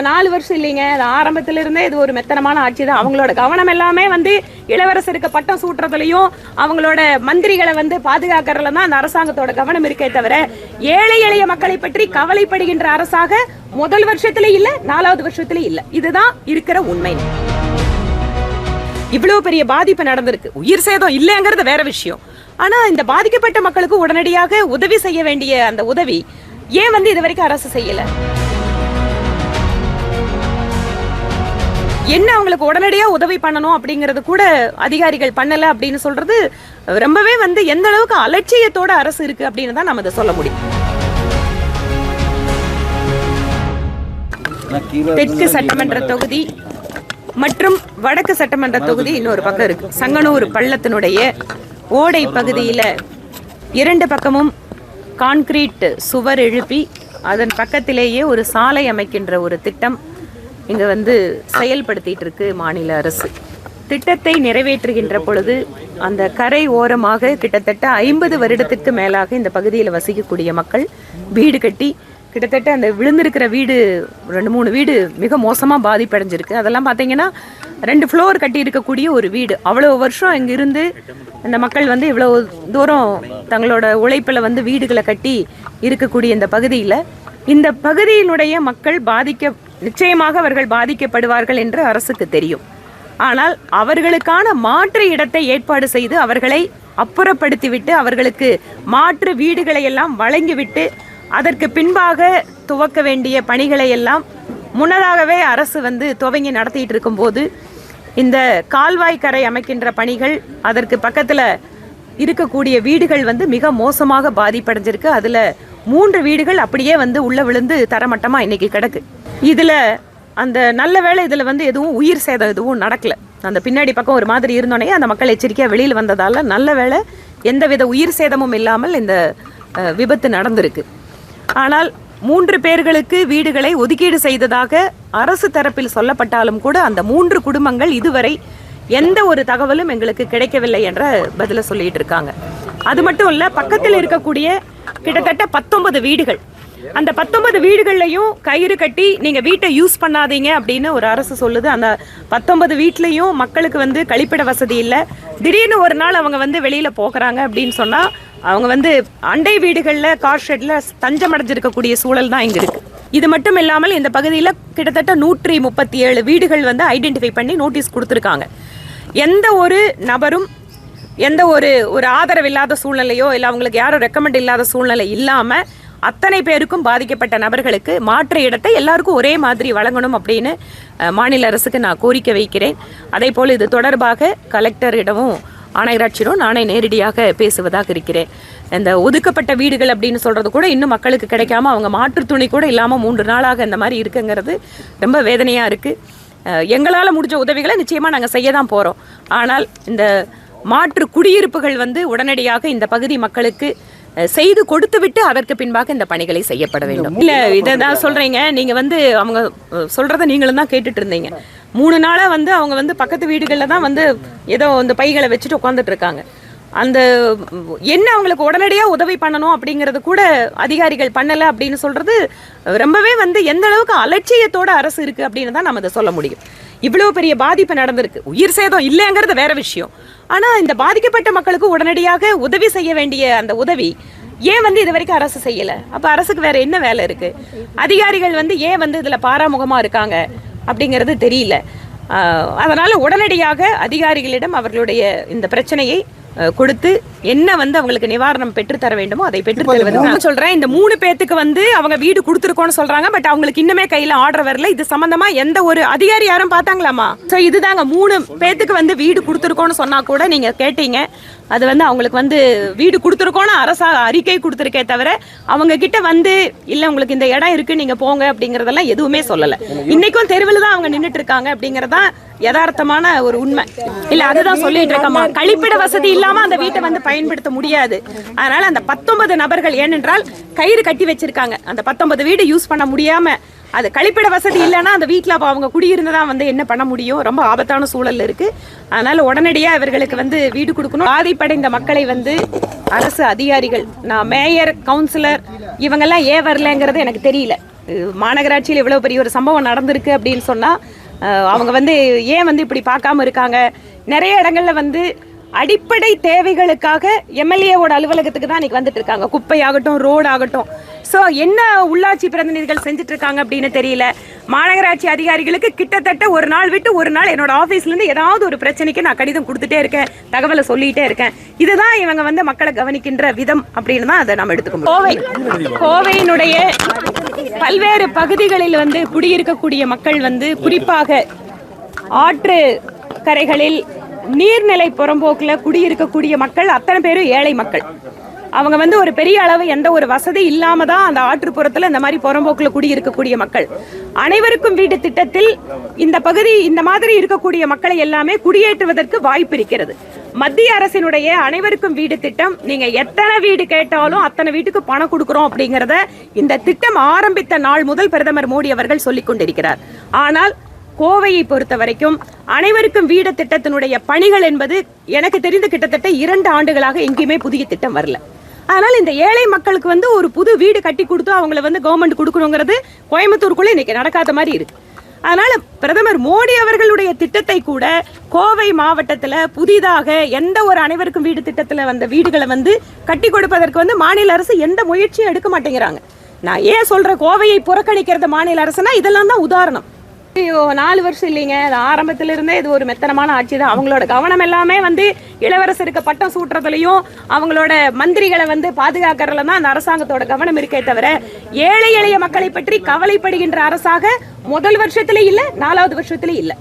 4 வருஷம் இல்லைங்க, ஆரம்பத்துல இருந்தே இது ஒரு மெத்தனமான ஆட்சி தான். அவங்களோட கவனம் எல்லாமே வந்து இளவரசருக்கு பட்டம் சூட்டுறதுலயும் அவங்களோட மந்திரிகளை வந்து பாதுகாக்கிறதுல தான் அந்த அரசாங்கத்தோட கவனம் இருக்கே தவிர ஏழை எளிய மக்களை பற்றி கவலைப்படுகின்ற அரசாக முதல் வருஷத்துல இல்ல, 4வது வருஷத்துல இல்ல. இதுதான் இருக்கிற உண்மை. இவ்வளவு பெரிய பாதிப்பு நடந்திருக்கு. உயிர் சேதம் இல்லைங்கிறது வேற விஷயம். ஆனா இந்த பாதிக்கப்பட்ட மக்களுக்கு உடனடியாக உதவி செய்ய வேண்டிய அந்த உதவி ஏன் வந்து இது வரைக்கும் அரசு செய்யல? என்ன அவங்களுக்கு உடனடியா உதவி பண்ணணும் அப்படிங்கறது கூட அதிகாரிகள் பண்ணல அப்படின்னு சொல்றது ரொம்பவே வந்து எந்த அளவுக்கு அலட்சியத்தோட அரசு இருக்கு அப்படின்னு தான் நம்ம இதை சொல்ல முடியும். தெற்கு சட்டமன்ற தொகுதி மற்றும் வடக்கு சட்டமன்ற தொகுதி இன்னொரு பக்கம் இருக்கு. சங்கனூர் பள்ளத்தினுடைய ஓடை பகுதியில 2 பக்கமும் கான்கிரீட் சுவர் எழுப்பி அதன் பக்கத்திலேயே ஒரு சாலை அமைக்கின்ற ஒரு திட்டம் இங்க வந்து செயல்படுத்திட்டு இருக்கு மாநில அரசு. திட்டத்தை நிறைவேற்றுகின்ற பொழுது அந்த கரை ஓரமாக கிட்டத்தட்ட 50 வருடத்துக்கு மேலாக இந்த பகுதியில் வசிக்கக்கூடிய மக்கள் வீடு கட்டி கிட்டத்தட்ட அந்த விழுந்திருக்கிற வீடு 2-3 வீடு மிக மோசமாக பாதிப்படைஞ்சிருக்கு. அதெல்லாம் பார்த்தீங்கன்னா 2 ஃப்ளோர் கட்டி இருக்கக்கூடிய ஒரு வீடு. அவ்வளோ வருஷம் இங்கே இருந்து இந்த மக்கள் வந்து இவ்வளோ தூரம் தங்களோட உழைப்பில் வந்து வீடுகளை கட்டி இருக்கக்கூடிய இந்த பகுதியினுடைய மக்கள் நிச்சயமாக அவர்கள் பாதிக்கப்படுவார்கள் என்று அரசுக்கு தெரியும். ஆனால் அவர்களுக்கான மாற்று இடத்தை ஏற்பாடு செய்து அவர்களை அப்புறப்படுத்திவிட்டு அவர்களுக்கு மாற்று வீடுகளை எல்லாம் வழங்கிவிட்டு அதற்கு பின்பாக துவக்க வேண்டிய பணிகளை எல்லாம் முன்னதாகவே அரசு வந்து துவங்கி நடத்திட்டு இருக்கும் போது இந்த கால்வாய் கரை அமைக்கின்ற பணிகள் அதற்கு பக்கத்துல இருக்கக்கூடிய வீடுகள் வந்து மிக மோசமாக பாதிப்படைஞ்சிருக்கு. அதுல 3 வீடுகள் அப்படியே வந்து உள்ள விழுந்து தரமட்டமா இன்னைக்கு கிடக்கு. இதுல அந்த நல்ல வேளை இதுல வந்து எதுவும் உயிர் சேதம் எதுவும் நடக்கல. அந்த பின்னாடி பக்கம் ஒரு மாதிரி இருந்தோடனே அந்த மக்கள் எச்சரிக்கையா வெளியில் வந்ததால நல்ல வேளை எந்தவித உயிர் சேதமும் இல்லாமல் இந்த விபத்து நடந்திருக்கு. ஆனால் 3 பேர்களுக்கு வீடுகளை ஒதுக்கீடு செய்ததாக அரசு தரப்பில் சொல்லப்பட்டாலும் கூட அந்த 3 குடும்பங்கள் இதுவரை எந்த ஒரு தகவலும் எங்களுக்கு கிடைக்கவில்லை என்ற பதில சொல்லிட்டு இருக்காங்க. அது மட்டும் இல்ல, பக்கத்தில் இருக்கக்கூடிய கிட்டத்தட்ட 19 வீடுகள், அந்த 19 வீடுகள்லையும் கயிறு கட்டி நீங்க வீட்டை யூஸ் பண்ணாதீங்க அப்படின்னு ஒரு அரசு சொல்லுது. அந்த 19 வீட்லயும் மக்களுக்கு வந்து கழிப்பிட வசதி இல்லை. திடீர்னு ஒரு நாள் அவங்க வந்து வெளியில போகிறாங்க அப்படின்னு சொன்னா அவங்க வந்து அண்டை வீடுகள்ல கார் ஷெட்ல தஞ்சம் அடைஞ்சிருக்கக்கூடிய சூழல் தான் இங்க இருக்கு. இது மட்டும் இல்லாமல் இந்த பகுதியில் கிட்டத்தட்ட 137 வீடுகள் வந்து ஐடென்டிஃபை பண்ணி நோட்டீஸ் கொடுத்துருக்காங்க. எந்த ஒரு நபரும் எந்த ஒரு ஆதரவு இல்லாத சூழ்நிலையோ இல்லை அவங்களுக்கு யாரும் ரெக்கமெண்ட் இல்லாத சூழ்நிலை இல்லாம அத்தனை பேருக்கும் பாதிக்கப்பட்ட நபர்களுக்கு மாற்று இடத்தை எல்லாருக்கும் ஒரே மாதிரி வழங்கணும் அப்படின்னு மாநில அரசுக்கு நான் கோரிக்கை வைக்கிறேன். அதே போல் இது தொடர்பாக கலெக்டரிடமும் ஆணையராட்சியிடம் நானே நேரடியாக பேசுவதாக இருக்கிறேன். இந்த ஒதுக்கப்பட்ட வீடுகள் அப்படின்னு சொல்றது கூட இன்னும் மக்களுக்கு கிடைக்காம அவங்க மாற்று துணி கூட இல்லாமல் 3 நாளாக இந்த மாதிரி இருக்குங்கிறது ரொம்ப வேதனையா இருக்கு. எங்களால் முடிஞ்ச உதவிகளை நிச்சயமா நாங்கள் செய்ய தான் போறோம். ஆனால் இந்த மாற்று குடியிருப்புகள் வந்து உடனடியாக இந்த பகுதி மக்களுக்கு செய்து கொடுத்து விட்டு அதற்கு பின்பாக இந்த பணிகளை செய்யப்பட வேண்டும். இல்ல இதான் சொல்றீங்க, நீங்க வந்து அவங்க சொல்றத நீங்களும் தான் கேட்டுட்டு இருந்தீங்க. 3 நாளா வந்து அவங்க வந்து பக்கத்து வீடுகளில் தான் வந்து ஏதோ இந்த பைகளை வச்சுட்டு உட்காந்துட்டு இருக்காங்க. அந்த என்ன அவங்களுக்கு உடனடியாக உதவி பண்ணணும் அப்படிங்கிறது கூட அதிகாரிகள் பண்ணலை அப்படின்னு சொல்றது ரொம்பவே வந்து எந்த அளவுக்கு அலட்சியத்தோட அரசு இருக்கு அப்படின்னு தான் நம்ம இதை சொல்ல முடியும். இவ்வளவு பெரிய பாதிப்பு நடந்திருக்கு. உயிர் சேதம் இல்லைங்கிறது வேற விஷயம். ஆனா இந்த பாதிக்கப்பட்ட மக்களுக்கு உடனடியாக உதவி செய்ய வேண்டிய அந்த உதவி ஏன் வந்து இது வரைக்கும் அரசு செய்யல? அப்ப அரசுக்கு வேற என்ன வேலை இருக்கு? அதிகாரிகள் வந்து ஏன் வந்து இதுல பாராமுகமா இருக்காங்க அப்படிங்கிறது தெரியல. அதனால உடனடியாக அதிகாரிகளிடம் அவர்களுடைய இந்த பிரச்சனையை கொடுத்து என்ன வந்து அவங்களுக்கு நிவாரணம் பெற்றுத்தர வேண்டுமோ அதை பெற்றுத்தருவது நான் சொல்றேன். இந்த 3 பேத்துக்கு வந்து அவங்க வீடு கொடுத்துருக்கோன்னு சொல்றாங்க. பட் அவங்களுக்கு இன்னுமே கையில ஆர்டர் வரல. இது சம்பந்தமா எந்த ஒரு அதிகாரி யாரும் பார்த்தாங்களாமா? ஸோ இதுதாங்க 3 பேத்துக்கு வந்து வீடு கொடுத்துருக்கோன்னு சொன்னா கூட நீங்க கேட்டீங்க. அது வந்து அவங்களுக்கு வந்து வீடு கொடுத்துருக்கோன்னு அரசா அறிக்கை கொடுத்துருக்கே தவிர அவங்க கிட்ட வந்து இல்ல உங்களுக்கு இந்த இடம் இருக்கு நீங்க போங்க அப்படிங்கறதெல்லாம் எதுவுமே சொல்லல. இன்னைக்கும் தெருவில் தான் அவங்க நின்றுட்டு இருக்காங்க அப்படிங்கறதா யதார்த்தமான ஒரு உண்மை. இல்ல அதுதான் சொல்லிட்டு இருக்கமா, கழிப்பிட வசதி இல்லாம அந்த வீட்டை வந்து பயன்படுத்த முடியாது. அதனால அந்த 19 நபர்கள் ஏனென்றால் கயிறு கட்டி வச்சிருக்காங்க. அந்த 19 வீடு யூஸ் பண்ண முடியாம அது கழிப்பிட வசதி இல்லைன்னா அந்த வீட்டில் அப்போ அவங்க குடியிருந்ததா வந்து என்ன பண்ண முடியும்? ரொம்ப ஆபத்தான சூழல் இருக்கு. அதனால உடனடியாக இவர்களுக்கு வந்து வீடு கொடுக்கணும். பாதிப்படைந்த மக்களை வந்து அரசு அதிகாரிகள், நான் மேயர், கவுன்சிலர் இவங்கெல்லாம் ஏன் வரலங்கிறது எனக்கு தெரியல. மாநகராட்சியில் இவ்வளவு பெரிய ஒரு சம்பவம் நடந்திருக்கு அப்படின்னு சொன்னா அவங்க வந்து ஏன் வந்து இப்படி பார்க்காம இருக்காங்க? நிறைய இடங்கள்ல வந்து அடிப்படை தேவைகளுக்காக எம்எல்ஏவோட அலுவலகத்துக்கு தான் இன்னைக்கு வந்துட்டு இருக்காங்க. குப்பை ஆகட்டும், ரோடு ஆகட்டும். ஸோ என்ன உள்ளாட்சி பிரதிநிதிகள் செஞ்சுட்டு இருக்காங்க அப்படின்னு தெரியல. மாநகராட்சி அதிகாரிகளுக்கு கிட்டத்தட்ட ஒரு நாள் விட்டு ஒரு நாள் என்னோட ஆஃபீஸ்ல இருந்து ஏதாவது ஒரு பிரச்சனைக்கு நான் கடிதம் கொடுத்துட்டே இருக்கேன், தகவலை சொல்லிட்டே இருக்கேன். இதுதான் இவங்க வந்து மக்களை கவனிக்கின்ற விதம் அப்படின்னு தான் அதை நம்ம எடுத்துக்க முடியும். கோவையினுடைய பல்வேறு பகுதிகளில் வந்து குடியிருக்கக்கூடிய மக்கள் வந்து குறிப்பாக ஆற்று கரைகளில் நீர்நிலை புறம்போக்கில் குடியிருக்கக்கூடிய மக்கள் அத்தனை பேரும் ஏழை மக்கள். அவங்க வந்து ஒரு பெரிய அளவு எந்த ஒரு வசதி இல்லாம தான் அந்த ஆற்றுப்புறத்தில் இந்த மாதிரி புறம்போக்கில் குடியிருக்கக்கூடிய மக்கள். அனைவருக்கும் வீட்டு திட்டத்தில் இந்த பகுதி இந்த மாதிரி இருக்கக்கூடிய மக்களை எல்லாமே குடியேற்றுவதற்கு வாய்ப்பு இருக்கிறது. மத்திய அரசினுடைய அனைவருக்கும் வீடு திட்டம், நீங்க எத்தனை வீடு கேட்டாலும் அத்தனை வீட்டுக்கு பணம் கொடுக்கிறோம் அப்படிங்கறத இந்த திட்டம் ஆரம்பித்த நாள் முதல் பிரதமர் மோடி அவர்கள் சொல்லிக் கொண்டிருக்கிறார். ஆனால் கோவையை பொறுத்த வரைக்கும் அனைவருக்கும் வீடு திட்டத்தினுடைய பணிகள் என்பது எனக்கு தெரிந்து கிட்டத்தட்ட 2 ஆண்டுகளாக எங்கேயுமே புதிய திட்டம் வரல. அதனால இந்த ஏழை மக்களுக்கு வந்து ஒரு புது வீடு கட்டி கொடுத்து அவங்களை வந்து கவர்மெண்ட் கொடுக்கணுங்கிறது கோயம்புத்தூருக்குள்ள இன்னைக்கு நடக்காத மாதிரி இருக்கு. அதனால பிரதமர் மோடி அவர்களுடைய திட்டத்தை கூட கோவை மாவட்டத்துல புதிதாக எந்த ஒரு அனைவருக்கும் வீடு திட்டத்துல வந்த வீடுகளை வந்து கட்டி கொடுப்பதற்கு வந்து மாநில அரசு எந்த முயற்சியும் எடுக்க மாட்டேங்கிறாங்க. நான் ஏன் சொல்றேன் கோவையை புறக்கணிக்கிறது மாநில அரசுனா இதெல்லாம் தான் உதாரணம். 4 வருஷம் இல்லைங்க, ஆரம்பத்துல இருந்தே இது ஒரு மெத்தனமான ஆட்சி தான். அவங்களோட கவனம் எல்லாமே வந்து இளவரசருக்கு பட்டம் சூட்டுறதுலயும் அவங்களோட மந்திரிகளை வந்து பாதுகாக்கிறதுல தான் அந்த அரசாங்கத்தோட கவனம் இருக்கே தவிர ஏழை எளிய மக்களை பற்றி கவலைப்படுகின்ற அரசாக முதல் வருஷத்துல இல்ல, 4வது வருஷத்துல இல்ல.